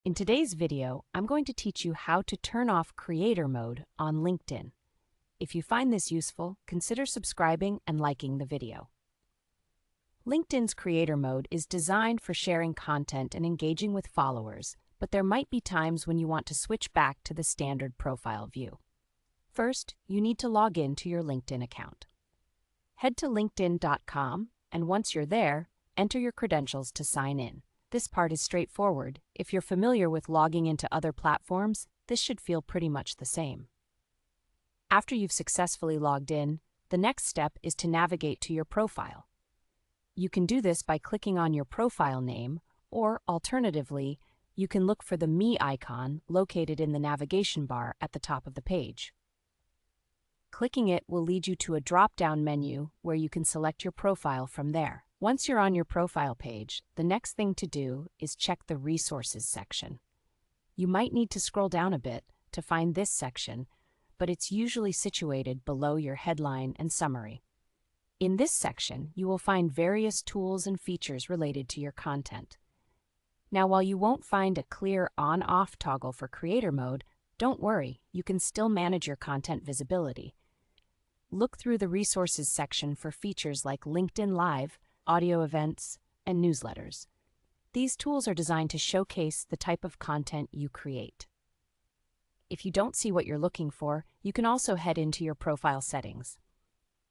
In today's video, I'm going to teach you how to turn off creator mode on LinkedIn. If you find this useful, consider subscribing and liking the video. LinkedIn's creator mode is designed for sharing content and engaging with followers, but there might be times when you want to switch back to the standard profile view. First, you need to log in to your LinkedIn account. Head to linkedin.com, and once you're there, enter your credentials to sign in. This part is straightforward. If you're familiar with logging into other platforms, this should feel pretty much the same. After you've successfully logged in, the next step is to navigate to your profile. You can do this by clicking on your profile name, or alternatively, you can look for the Me icon located in the navigation bar at the top of the page. Clicking it will lead you to a drop-down menu where you can select your profile from there. Once you're on your profile page, the next thing to do is check the Resources section. You might need to scroll down a bit to find this section, but it's usually situated below your headline and summary. In this section, you will find various tools and features related to your content. Now, while you won't find a clear on-off toggle for creator mode, don't worry, you can still manage your content visibility. Look through the Resources section for features like LinkedIn Live, audio events, and newsletters. These tools are designed to showcase the type of content you create. If you don't see what you're looking for, you can also head into your profile settings.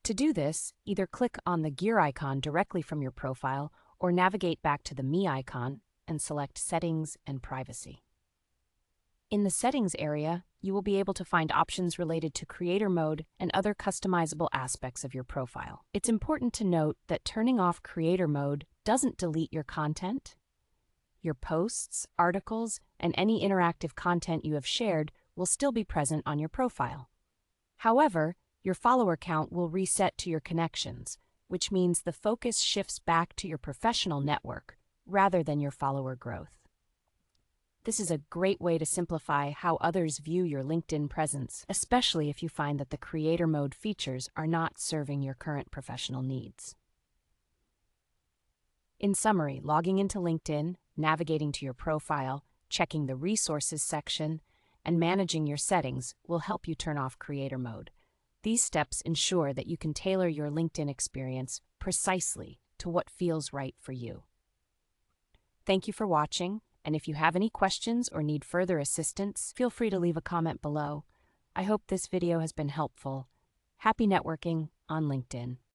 To do this, either click on the gear icon directly from your profile or navigate back to the Me icon and select Settings and Privacy. In the Settings area, you will be able to find options related to creator mode and other customizable aspects of your profile. It's important to note that turning off creator mode doesn't delete your content. Your posts, articles, and any interactive content you have shared will still be present on your profile. However, your follower count will reset to your connections, which means the focus shifts back to your professional network rather than your follower growth. This is a great way to simplify how others view your LinkedIn presence, especially if you find that the creator mode features are not serving your current professional needs. In summary, logging into LinkedIn, navigating to your profile, checking the Resources section, and managing your settings will help you turn off creator mode. These steps ensure that you can tailor your LinkedIn experience precisely to what feels right for you. Thank you for watching. And if you have any questions or need further assistance, feel free to leave a comment below. I hope this video has been helpful. Happy networking on LinkedIn.